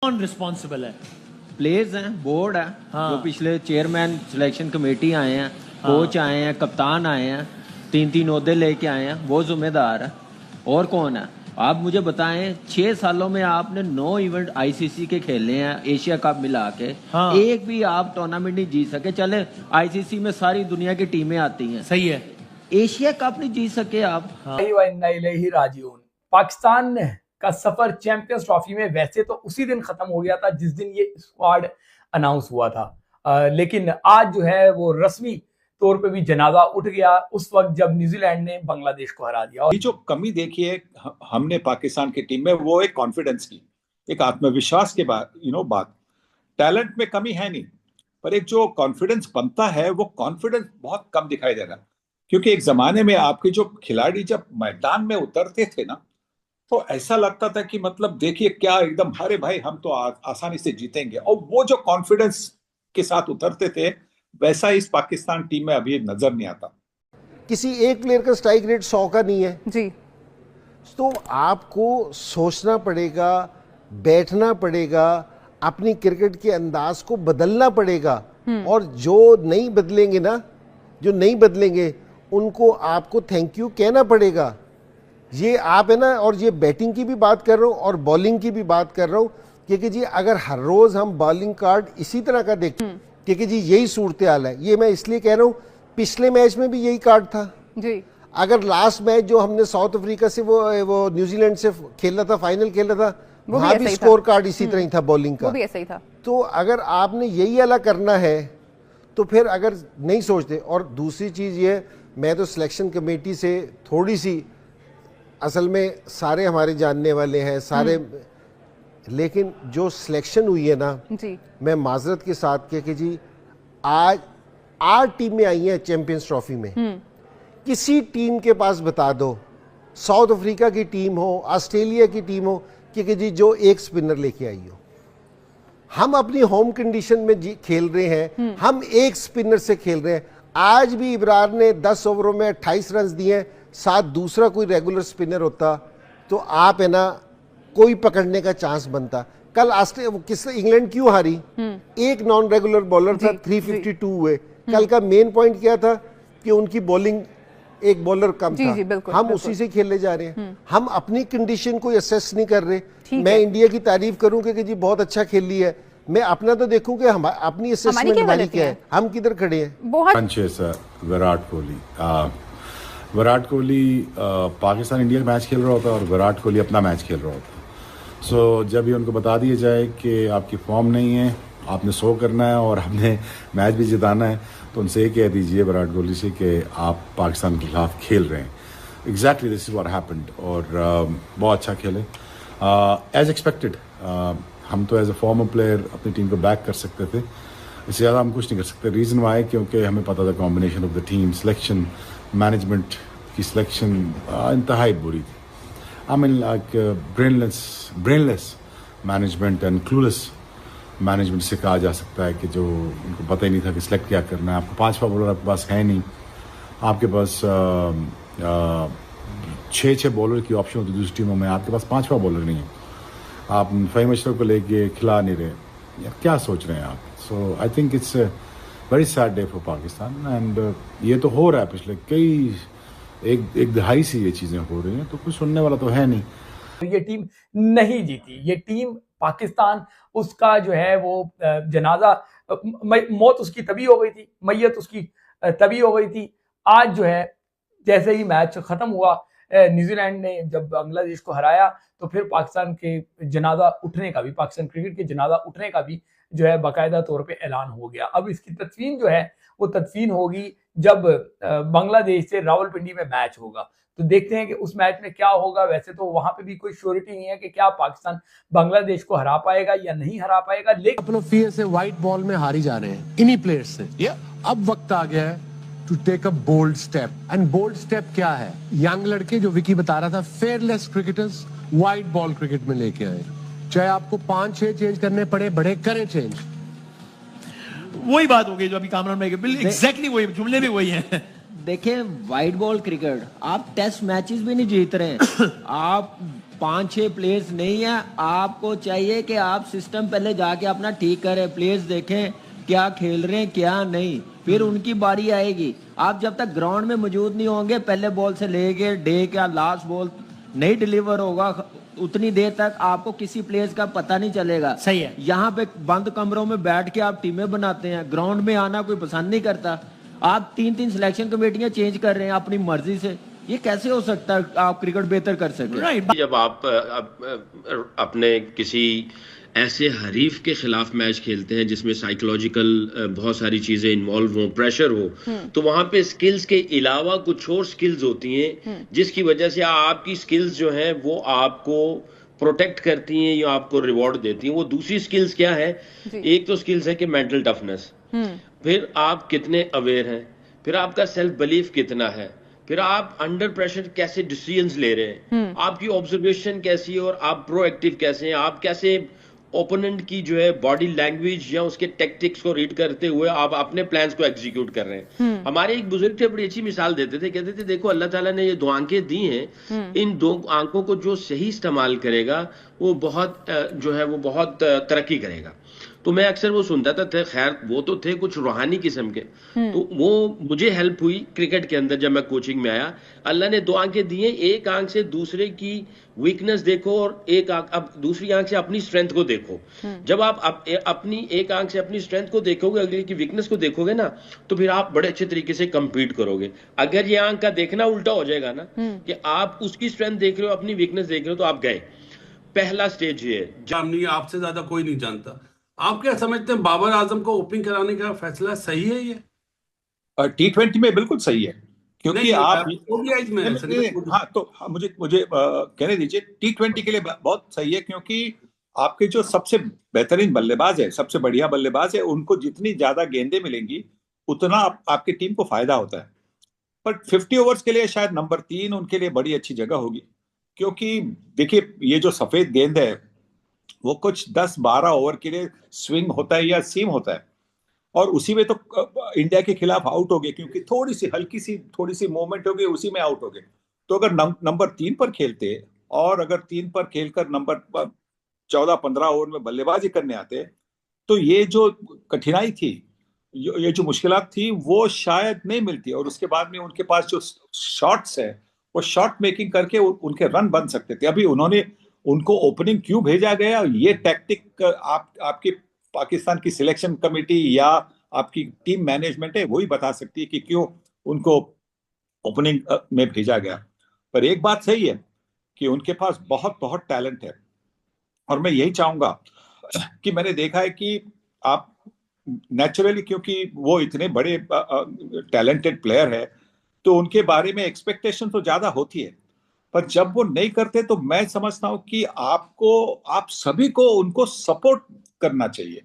कौन रिस्पॉन्सिबल है? प्लेयर्स हैं, बोर्ड है, हाँ। जो पिछले चेयरमैन सिलेक्शन कमेटी आए हैं, कोच आए हैं, कप्तान आए हैं, 3-3 ओहदे लेके आए हैं, वो जिम्मेदार है। और कौन है? आप मुझे बताएं, 6 सालों में आपने 9 इवेंट आईसीसी के खेले हैं, एशिया कप मिला के। हाँ। एक भी आप टूर्नामेंट नहीं जीत सके। चले आईसीसी में सारी दुनिया की टीमें आती हैं, सही है। एशिया कप नहीं जीत सके आप। राजीवन पाकिस्तान का सफर चैंपियंस ट्रॉफी में वैसे तो उसी दिन खत्म हो गया था जिस दिन ये स्क्वाड अनाउंस हुआ था, लेकिन आज जो है वो रस्मी तौर पे भी जनाजा उठ गया उस वक्त जब न्यूजीलैंड ने बांग्लादेश को हरा दिया। ये जो कमी देखी है हमने पाकिस्तान की टीम में, वो एक कॉन्फिडेंस की, एक आत्मविश्वास के बात। टैलेंट में कमी है नहीं, पर एक जो कॉन्फिडेंस बनता है वो कॉन्फिडेंस बहुत कम दिखाई दे रहा। क्योंकि एक जमाने में आपके जो खिलाड़ी जब मैदान में उतरते थे ना, तो ऐसा लगता था कि मतलब देखिए क्या एकदम, अरे भाई हम तो आसानी से जीतेंगे, और वो जो कॉन्फिडेंस के साथ उतरते थे वैसा इस पाकिस्तान टीम में अभी नजर नहीं आता। किसी एक प्लेयर का स्ट्राइक रेट 100 का नहीं है जी, तो आपको सोचना पड़ेगा, बैठना पड़ेगा, अपनी क्रिकेट के अंदाज को बदलना पड़ेगा। और जो नहीं बदलेंगे ना, जो नहीं बदलेंगे उनको आपको थैंक यू कहना पड़ेगा। ये आप है ना, और ये बैटिंग की भी बात कर रहा हूँ और बॉलिंग की भी बात कर रहा हूँ, क्योंकि जी अगर हर रोज हम बॉलिंग कार्ड इसी तरह का देखें, क्योंकि जी यही सूरत हाल है। ये मैं इसलिए कह रहा हूँ, पिछले मैच में भी यही कार्ड था जी। अगर लास्ट मैच जो हमने साउथ अफ्रीका से वो न्यूजीलैंड से खेला था, फाइनल खेला था, वहां भी स्कोर कार्ड इसी तरह ही था बॉलिंग का, वो भी ऐसा ही था। तो अगर आपने यही वाला करना है तो फिर अगर नहीं सोचते। और दूसरी चीज ये, मैं तो सिलेक्शन कमेटी से थोड़ी सी, असल में सारे हमारे जानने वाले हैं सारे, लेकिन जो सिलेक्शन हुई है ना जी, मैं माजरत के साथ कह कि जी आज 8 टीमें आई हैं चैंपियंस ट्रॉफी में। किसी टीम के पास बता दो, साउथ अफ्रीका की टीम हो, ऑस्ट्रेलिया की टीम हो, कि जी जो एक स्पिनर लेके आई हो। हम अपनी होम कंडीशन में खेल रहे हैं, हम एक स्पिनर से खेल रहे हैं। आज भी इब्रार ने 10 ओवरों में 28 रन दिए, साथ दूसरा कोई रेगुलर स्पिनर होता तो आप है ना कोई पकड़ने का चांस बनता। कल इंग्लैंड क्यों हारी? एक नॉन रेगुलर बॉलर था, 352 हुए। कल का मेन पॉइंट क्या था कि उनकी बॉलिंग, एक बॉलर कम था। हम उसी से खेलने जा रहे हैं। हम अपनी कंडीशन को असेस नहीं कर रहे। मैं इंडिया की तारीफ करूं कि जी बहुत अच्छा खेली है, मैं अपना तो देखूं कि हम अपनी असेसमेंट हमारी क्या है, हम किधर खड़े हैं। विराट कोहली पाकिस्तान इंडिया मैच खेल रहा होता है और विराट कोहली अपना मैच खेल रहा होता है। सो जब ये उनको बता दिया जाए कि आपकी फॉर्म नहीं है, आपने 100 करना है और आपने मैच भी जिताना है, तो उनसे ये कह दीजिए विराट कोहली से कि आप पाकिस्तान के खिलाफ खेल रहे हैं। Exactly this is what happened. और बहुत अच्छा खेले एज एक्सपेक्टेड। हम तो एज अ फॉर्मर प्लेयर अपनी टीम को बैक कर सकते थे, इससे ज़्यादा हम कुछ नहीं कर सकते। रीज़न वाई, क्योंकि हमें पता था combination of the team, selection, management की सिलेक्शन इंतहाई बुरी थी। I mean like brainless management and clueless management से कहा जा सकता है कि जो उनको पता ही नहीं था कि सिलेक्ट क्या करना है। आपको 5वां बॉलर आपके पास है नहीं, आपके पास 6 बॉलर की ऑप्शन होती है दूसरी टीमों में, आपके पास 5वां बॉलर नहीं है। आप फ़हीम अशरफ को लेके खिला नहीं रहे, या क्या सोच रहे हैं आप? So I think it's very sad day for Pakistan. एंड ये तो हो रहा है पिछले एक दहाई से ये चीज़ें हो रही हैं, तो कुछ सुनने वाला तो है नहीं। ये टीम नहीं जीती, ये टीम पाकिस्तान, उसका जो है वो जनाजा, मौत उसकी तभी हो गई थी, मैयत उसकी तभी हो गई थी। आज जो है जैसे ही मैच खत्म हुआ, न्यूजीलैंड ने जब बांग्लादेश को हराया, तो फिर पाकिस्तान के जनाजा उठने का भी, पाकिस्तान क्रिकेट के जनाजा उठने का भी जो है बाकायदा तौर पे ऐलान हो गया। अब इसकी तदफीन जो है वो तदफीन होगी जब बांग्लादेश से रावलपिंडी में मैच होगा, तो देखते हैं कि उस मैच में क्या होगा। वैसे तो वहां पे भी कोई श्योरिटी नहीं है कि क्या पाकिस्तान बांग्लादेश को हरा पाएगा या नहीं हरा पाएगा, लेकिन अपनों फिर से व्हाइट बॉल में हारी जा रहे हैं इन्हीं प्लेयर्स से। अब वक्त आ गया है to take a bold step. And bold step क्या है? यंग लड़के, जो विकी बता रहा था, fearless cricketers white ball cricket में लेके आए। चाहे आपको 5-6 चेंज करने पड़े, बड़े करें चेंज। वही बात हो गई जो अभी कामरान भाई के, एग्जैक्टली वही जुमले भी वही हैं। देखें वाइट बॉल क्रिकेट, आप टेस्ट मैचेस भी नहीं जीत रहे हैं। आप 5-6 प्लेयर्स नहीं है, आपको चाहिए कि आप सिस्टम पहले जाके अपना ठीक करें, प्लेयर्स देखें क्या खेल रहे हैं क्या नहीं, फिर उनकी बारी आएगी। आप जब तक ग्राउंड में मौजूद नहीं होंगे, पहले बॉल से लेके डे का लास्ट बॉल नहीं डिलीवर होगा, उतनी देर तक आपको किसी प्लेयर्स का पता नहीं चलेगा। सही है। यहाँ पे बंद कमरों में बैठ के आप टीमें बनाते हैं, ग्राउंड में आना कोई पसंद नहीं करता। आप 3-3 सिलेक्शन कमेटियां चेंज कर रहे हैं अपनी मर्जी से, ये कैसे हो सकता है आप क्रिकेट बेहतर कर सके? राइट। जब आप अपने किसी ऐसे हरीफ के खिलाफ मैच खेलते हैं जिसमें साइकोलॉजिकल बहुत सारी चीजें इन्वॉल्व हो, प्रेशर हो, तो वहां पे स्किल्स के अलावा कुछ और स्किल्स होती हैं जिसकी वजह से आपकी स्किल्स जो हैं वो आपको प्रोटेक्ट करती हैं या आपको रिवॉर्ड देती हैं। वो दूसरी स्किल्स क्या है? एक तो स्किल्स है कि मेंटल टफनेस, फिर आप कितने अवेयर हैं, फिर आपका सेल्फ बिलीफ कितना है, फिर आप अंडर प्रेशर कैसे डिसीजंस ले रहे हैं, आपकी ऑब्जर्वेशन कैसी है और आप प्रोएक्टिव कैसे हैं, आप कैसे ओपोनेंट की जो है बॉडी लैंग्वेज या उसके टैक्टिक्स को रीड करते हुए आप अपने प्लान्स को एग्जीक्यूट कर रहे हैं। हमारे एक बुजुर्ग थे, बड़ी अच्छी मिसाल देते थे, कहते थे देखो अल्लाह ताला ने ये 2 आंखें दी हैं, इन 2 आंखों को जो सही इस्तेमाल करेगा वो बहुत जो है वो बहुत तरक्की करेगा। तो मैं अक्सर वो सुनता था, खैर वो तो थे कुछ रूहानी किस्म के, तो वो मुझे हेल्प हुई क्रिकेट के अंदर जब मैं कोचिंग में आया। अल्लाह ने 2 आंखें दी हैं, एक आंख से दूसरे की वीकनेस देखो और एक आंख अब दूसरी आंख से अपनी स्ट्रेंथ को देखो। जब आप अपनी एक आंख से अपनी स्ट्रेंथ को देखोगे, अगले की वीकनेस को देखोगे ना, तो फिर आप बड़े अच्छे तरीके से कंपीट करोगे। अगर ये आंख का देखना उल्टा हो जाएगा ना कि आप उसकी स्ट्रेंथ देख रहे हो, अपनी वीकनेस देख रहे हो, तो आप गए। पहला स्टेज ये है। जामनी आपसे ज्यादा कोई नहीं जानता। आप क्या समझते हैं, बाबर आजम को ओपनिंग कराने का फैसला सही है? ये T20 में बिल्कुल सही है, क्योंकि नहीं, आप ODIs में हाँ, तो मुझे कहने दीजिए, T20 के लिए बहुत सही है, क्योंकि आपके जो सबसे बेहतरीन बल्लेबाज है, सबसे बढ़िया बल्लेबाज है, उनको जितनी ज्यादा गेंदें मिलेंगी उतना आपकी टीम को फायदा होता है। पर 50 ओवर्स के लिए शायद नंबर 3 उनके लिए बड़ी अच्छी जगह होगी, क्योंकि देखिए ये जो सफेद गेंद है वो कुछ 10-12 ओवर के लिए स्विंग होता है या सीम होता है, और उसी में तो इंडिया के खिलाफ आउट हो गए, क्योंकि थोड़ी सी मूवमेंट हो गई, उसी में आउट हो गए। तो अगर नंबर 3 पर खेलते और अगर 3 पर खेलकर नंबर 14-15 ओवर में बल्लेबाजी करने आते, तो ये जो कठिनाई थी, ये जो मुश्किलात थी, वो शायद नहीं मिलती, और उसके बाद में उनके पास जो शॉट्स है वो शॉट मेकिंग करके उनके रन बन सकते थे। अभी उनको ओपनिंग क्यों भेजा गया, ये टैक्टिक आपकी पाकिस्तान की सिलेक्शन कमेटी या आपकी टीम मैनेजमेंट है वही बता सकती है कि क्यों उनको ओपनिंग में भेजा गया। पर एक बात सही है कि उनके पास बहुत बहुत टैलेंट है, और मैं यही चाहूंगा कि मैंने देखा है कि आप नेचुरली, क्योंकि वो इतने बड़े टैलेंटेड प्लेयर है, तो उनके बारे में एक्सपेक्टेशन तो ज्यादा होती है, पर जब वो नहीं करते तो मैं समझता हूं कि आप सभी को उनको सपोर्ट करना चाहिए।